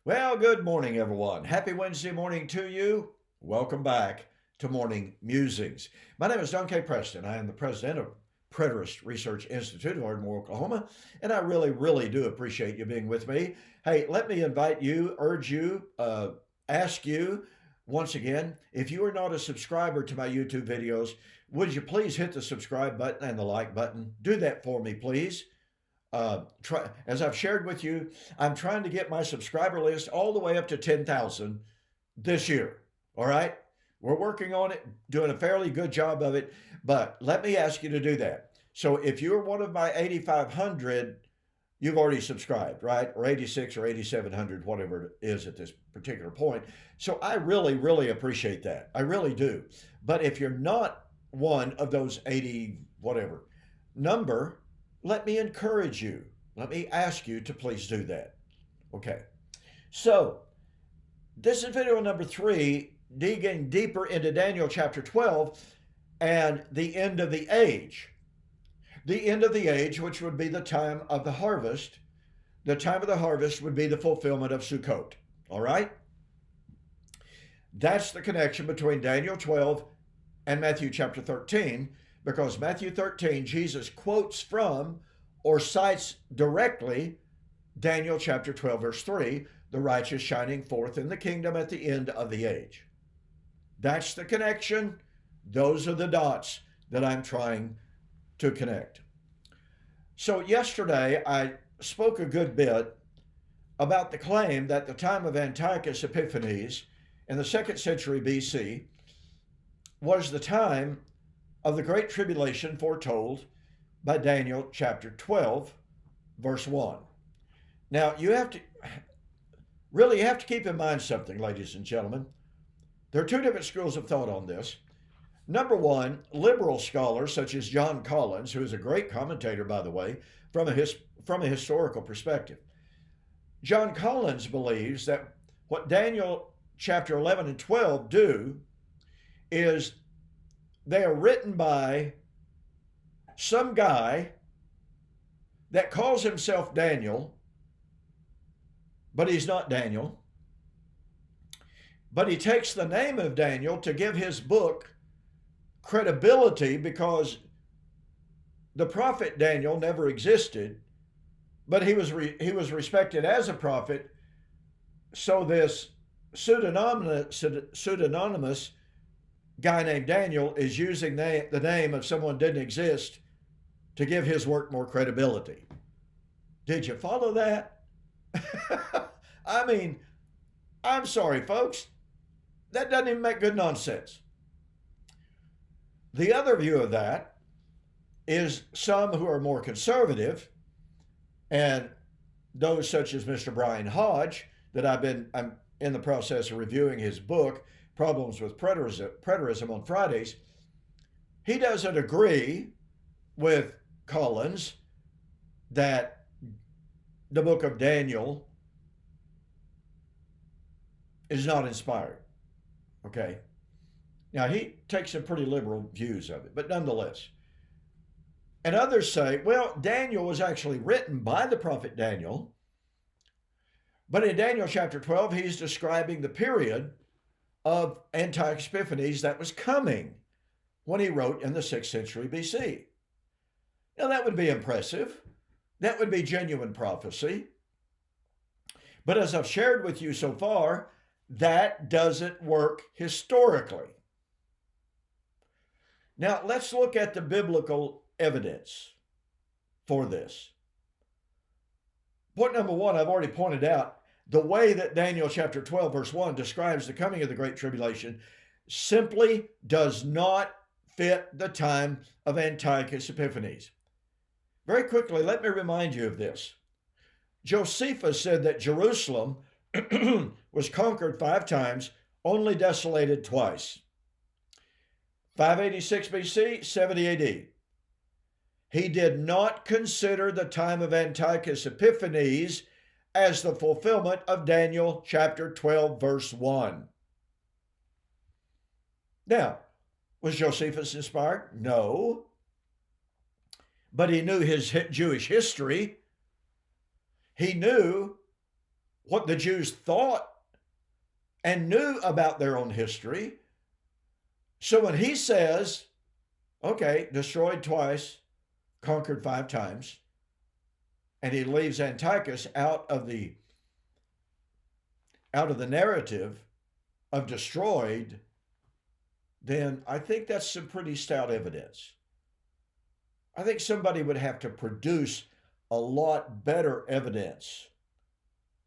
Well, good morning, everyone. Happy Wednesday morning to you. Welcome back to Morning Musings. My name is Don K. Preston. I am the president of Preterist Research Institute of Ardmore, Oklahoma, and I really do appreciate you being with me. Hey, let me invite you, urge you, ask you once again, if you are not a subscriber to my YouTube videos, would you please hit the subscribe button and the like button? Do that for me, please. As I've shared with you, I'm trying to get my subscriber list all the way up to 10,000 this year. All right. We're working on it, doing a fairly good job of it, but let me ask you to do that. So if you're one of my 8,500, you've already subscribed, right? Or 86 or 8,700, whatever it is at this particular point. So I really appreciate that. I really do. But if you're not one of those 80, whatever number, let me encourage you. Let me ask you to please do that. Okay. So, this is video number 3, digging deeper into Daniel chapter 12 and the end of the age. The end of the age, which would be the time of the harvest. The time of the harvest would be the fulfillment of Succot. All right? That's the connection between Daniel 12 and Matthew chapter 13. Because Matthew 13, Jesus quotes from or cites directly Daniel chapter 12, verse 3, the righteous shining forth in the kingdom at the end of the age. That's the connection. Those are the dots that I'm trying to connect. So yesterday, I spoke a good bit about the claim that the time of Antiochus Epiphanes in the 2nd century BC was the time of the Great Tribulation foretold by Daniel chapter 12, verse 1. Now, you have to keep in mind something, ladies and gentlemen. There are two different schools of thought on this. Number one, liberal scholars such as John Collins, who is a great commentator, by the way, from a historical perspective. John Collins believes that what Daniel chapter 11 and 12 do is they are written by some guy that calls himself Daniel, but he's not Daniel. But he takes the name of Daniel to give his book credibility because the prophet Daniel never existed, but he was respected as a prophet. So this pseudonymous guy named Daniel is using the name of someone who didn't exist to give his work more credibility. Did you follow that? I mean, I'm sorry, folks. That doesn't even make good nonsense. The other view of that is some who are more conservative, and those such as Mr. Brian Hodge, that I'm in the process of reviewing his book, Problems with Preterism on Fridays. He doesn't agree with Collins that the book of Daniel is not inspired. Okay. Now, he takes some pretty liberal views of it, but nonetheless. And others say, well, Daniel was actually written by the prophet Daniel, but in Daniel chapter 12, he's describing the period of Antiochus Epiphanes that was coming when he wrote in the 6th century BC. Now, that would be impressive. That would be genuine prophecy. But as I've shared with you so far, that doesn't work historically. Now, let's look at the biblical evidence for this. Point number one, I've already pointed out, the way that Daniel chapter 12, verse 1 describes the coming of the Great Tribulation simply does not fit the time of Antiochus Epiphanes. Very quickly, let me remind you of this. Josephus said that Jerusalem was conquered 5 times, only desolated twice. 586 BC, 70 AD. He did not consider the time of Antiochus Epiphanes as the fulfillment of Daniel chapter 12, verse 1. Now, was Josephus inspired? No. But he knew his Jewish history. He knew what the Jews thought and knew about their own history. So when he says, okay, destroyed twice, conquered 5 times, and he leaves Antiochus out of the narrative of destroyed, then I think that's some pretty stout evidence. I think somebody would have to produce a lot better evidence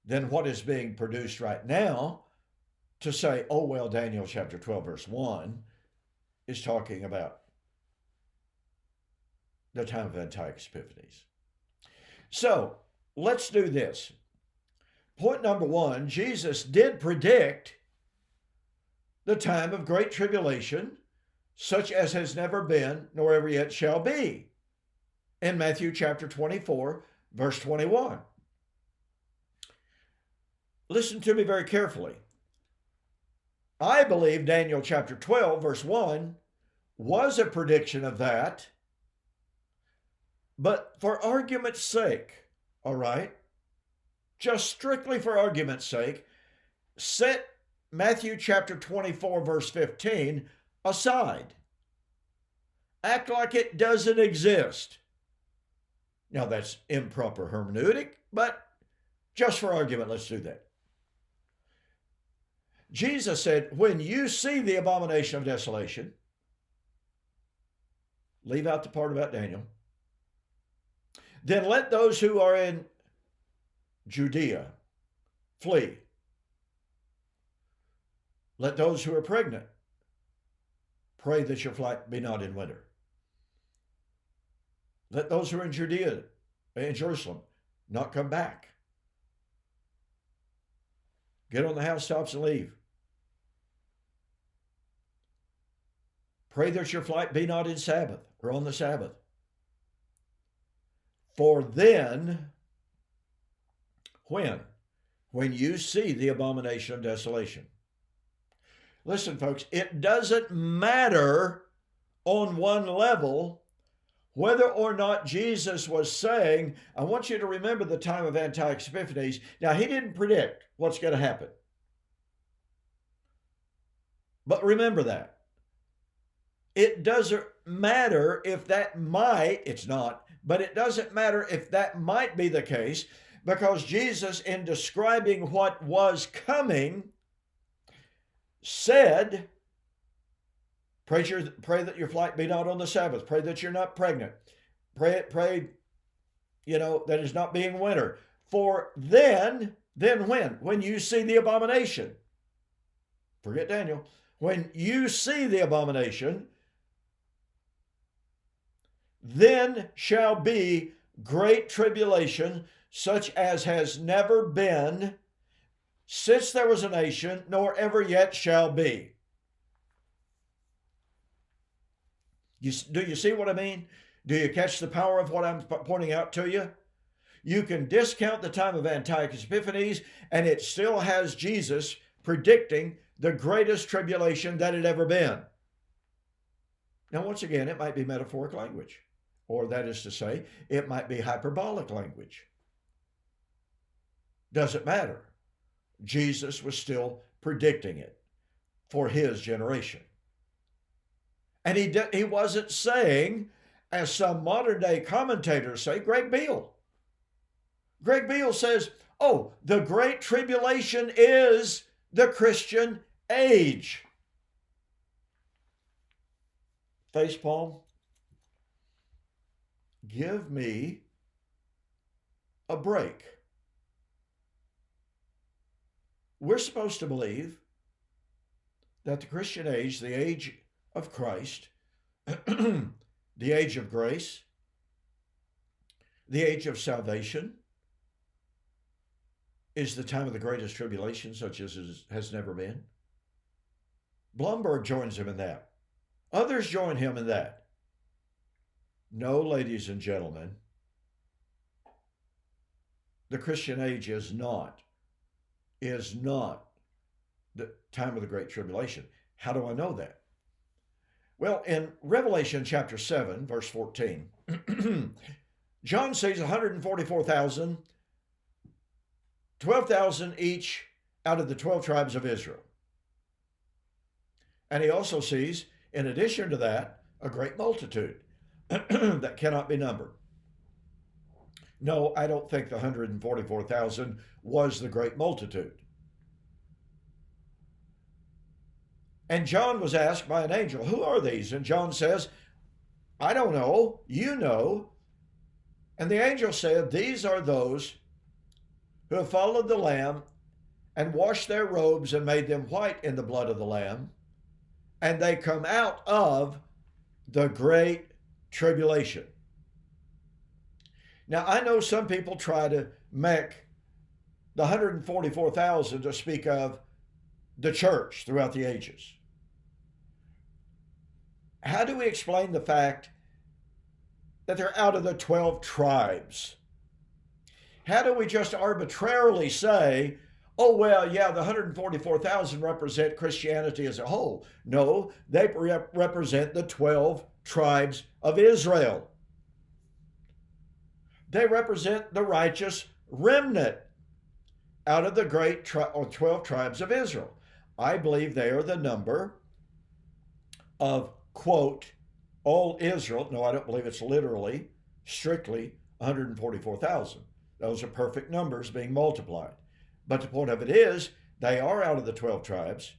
than what is being produced right now to say, oh, well, Daniel chapter 12, verse 1 is talking about the time of Antiochus Epiphanes. So let's do this. Point number 1, Jesus did predict the time of great tribulation, such as has never been, nor ever yet shall be, in Matthew chapter 24, verse 21. Listen to me very carefully. I believe Daniel chapter 12, verse 1 was a prediction of that, but for argument's sake, all right, just strictly for argument's sake, set Matthew chapter 24, verse 15 aside. Act like it doesn't exist. Now, that's improper hermeneutic, but just for argument, let's do that. Jesus said, when you see the abomination of desolation, leave out the part about Daniel, then let those who are in Judea flee. Let those who are pregnant pray that your flight be not in winter. Let those who are in Judea and Jerusalem not come back. Get on the housetops and leave. Pray that your flight be not in Sabbath or on the Sabbath. For then, when? When you see the abomination of desolation. Listen, folks, it doesn't matter on one level whether or not Jesus was saying, I want you to remember the time of Antiochus Epiphanes. Now, he didn't predict what's going to happen. But remember that. It doesn't matter if that might, it's not, but it doesn't matter if that might be the case, because Jesus, in describing what was coming, said, pray that your flight be not on the Sabbath. Pray that you're not pregnant. Pray, that is not being winter. For then when? When you see the abomination. Forget Daniel. When you see the abomination, then shall be great tribulation, such as has never been since there was a nation, nor ever yet shall be. Do you see what I mean? Do you catch the power of what I'm pointing out to you? You can discount the time of Antiochus Epiphanes, and it still has Jesus predicting the greatest tribulation that had ever been. Now, once again, it might be metaphoric language, or that is to say, it might be hyperbolic language. Doesn't matter. Jesus was still predicting it for his generation. And he wasn't saying, as some modern day commentators say, Greg Beale. Greg Beale says, oh, the Great Tribulation is the Christian age. Facepalm. Give me a break. We're supposed to believe that the Christian age, the age of Christ, the age of grace, the age of salvation, is the time of the greatest tribulation, such as has never been. Blumberg joins him in that. Others join him in that. No, ladies and gentlemen, the Christian age is not the time of the Great Tribulation. How do I know that? Well, in Revelation chapter 7, verse 14, John sees 144,000 12,000 each out of the 12 tribes of Israel. And he also sees, in addition to that, a great multitude that cannot be numbered. No, I don't think the 144,000 was the great multitude. And John was asked by an angel, who are these? And John says, I don't know, you know. And the angel said, these are those who have followed the Lamb and washed their robes and made them white in the blood of the Lamb. And they come out of the great tribulation. Now, I know some people try to make the 144,000 to speak of the church throughout the ages. How do we explain the fact that they're out of the 12 tribes? How do we just arbitrarily say, oh, well, yeah, the 144,000 represent Christianity as a whole? No, they represent the 12 tribes of Israel. They represent the righteous remnant out of the great 12 tribes of Israel. I believe they are the number of, quote, all Israel. No, I don't believe it's literally, strictly 144,000. Those are perfect numbers being multiplied. But the point of it is, they are out of the 12 tribes.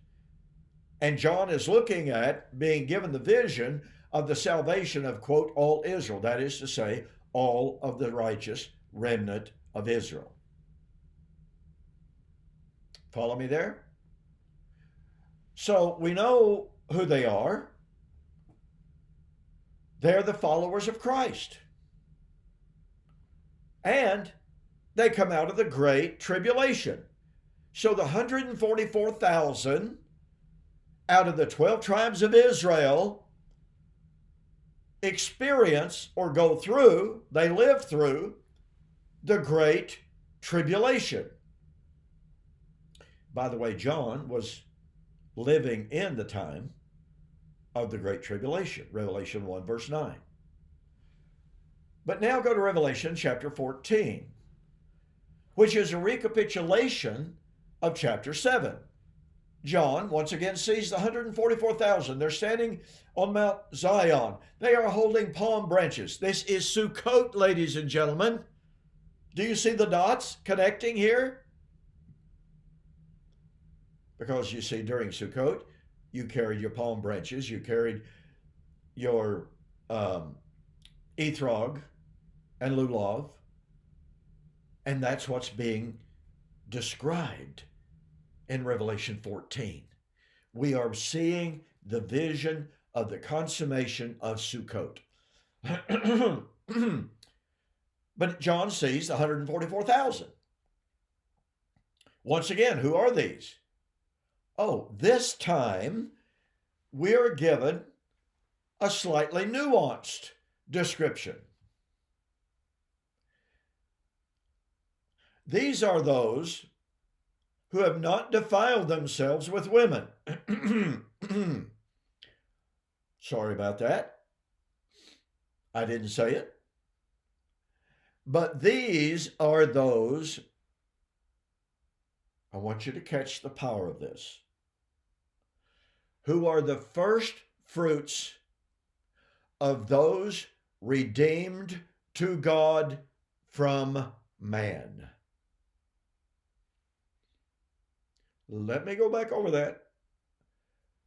And John is looking at being given the vision of the salvation of, quote, all Israel. That is to say, all of the righteous remnant of Israel. Follow me there? So we know who they are. They're the followers of Christ. And they come out of the great tribulation. So the 144,000 out of the 12 tribes of Israel experience or go through, they live through the great tribulation. By the way, John was living in the time of the great tribulation, Revelation 1 verse 9. But now go to Revelation chapter 14, which is a recapitulation of chapter 7. John once again sees the 144,000. They're standing on Mount Zion. They are holding palm branches. This is Succot, ladies and gentlemen. Do you see the dots connecting here? Because you see, during Succot, you carried your palm branches, you carried your etrog and lulav, and that's what's being described in Revelation 14. We are seeing the vision of the consummation of Succot. But John sees 144,000. Once again, who are these? Oh, this time we are given a slightly nuanced description. These are those who have not defiled themselves with women. Sorry about that. I didn't say it. But these are those, I want you to catch the power of this, who are the first fruits of those redeemed to God from man. Let me go back over that.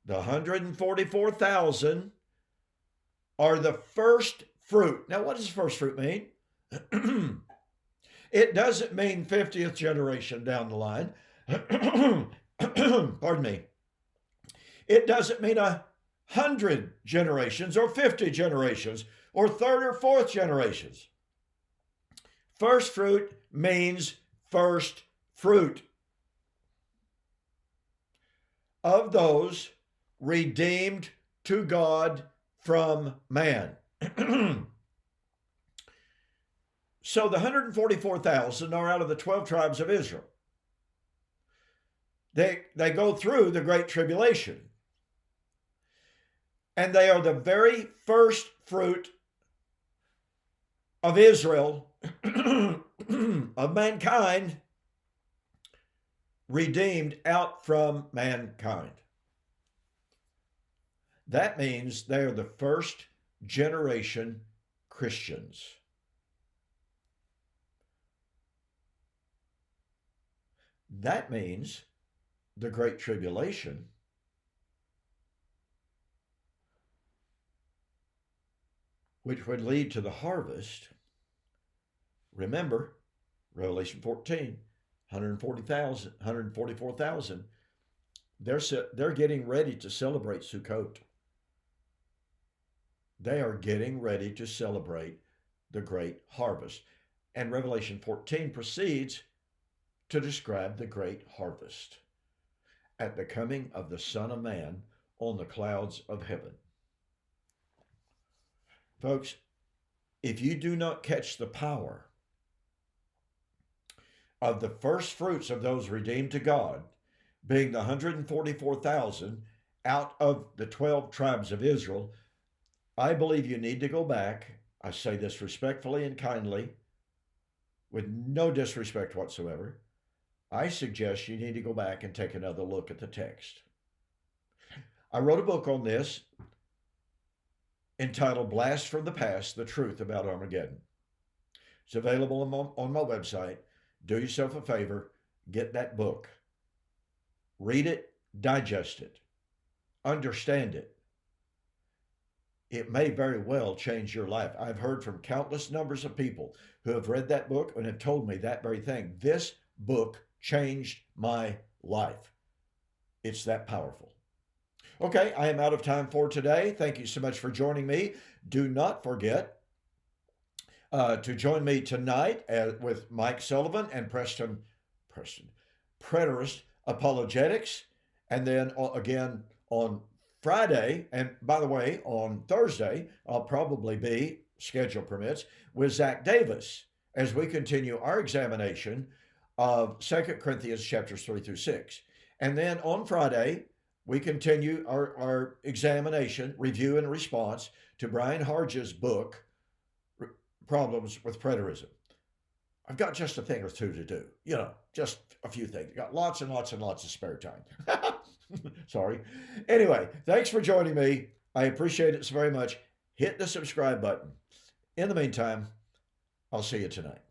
The 144,000 are the first fruit. Now, what does first fruit mean? It doesn't mean 50th generation down the line. Pardon me. It doesn't mean 100 generations or 50 generations or third or fourth generations. First fruit means first fruit of those redeemed to God from man. So the 144,000 are out of the 12 tribes of Israel. They go through the Great Tribulation. And they are the very first fruit of Israel, of mankind, redeemed out from mankind. That means they are the first generation Christians. That means the Great Tribulation which would lead to the harvest. Remember, Revelation 14, 140,000, 144,000. They're getting ready to celebrate Succot. They are getting ready to celebrate the great harvest. And Revelation 14 proceeds to describe the great harvest at the coming of the Son of Man on the clouds of heaven. Folks, if you do not catch the power of the first fruits of those redeemed to God, being the 144,000 out of the 12 tribes of Israel, I believe you need to go back. I say this respectfully and kindly, with no disrespect whatsoever. I suggest you need to go back and take another look at the text. I wrote a book on this entitled Blast from the Past, The Truth About Armageddon. It's available on my website. Do yourself a favor, get that book. Read it, digest it, understand it. It may very well change your life. I've heard from countless numbers of people who have read that book and have told me that very thing. This book changed my life. It's that powerful. Okay, I am out of time for today. Thank you so much for joining me. Do not forget to join me tonight with Mike Sullivan and Preston Preterist Apologetics. And then again on Friday, and by the way, on Thursday, I'll probably be, schedule permits, with Zach Davis as we continue our examination of 2 Corinthians chapters 3 through 6. And then on Friday, we continue our examination, review, and response to Brian Harge's book, Problems with Preterism. I've got just a thing or two to do, just a few things. Got lots and lots and lots of spare time. Sorry. Anyway, thanks for joining me. I appreciate it so very much. Hit the subscribe button. In the meantime, I'll see you tonight.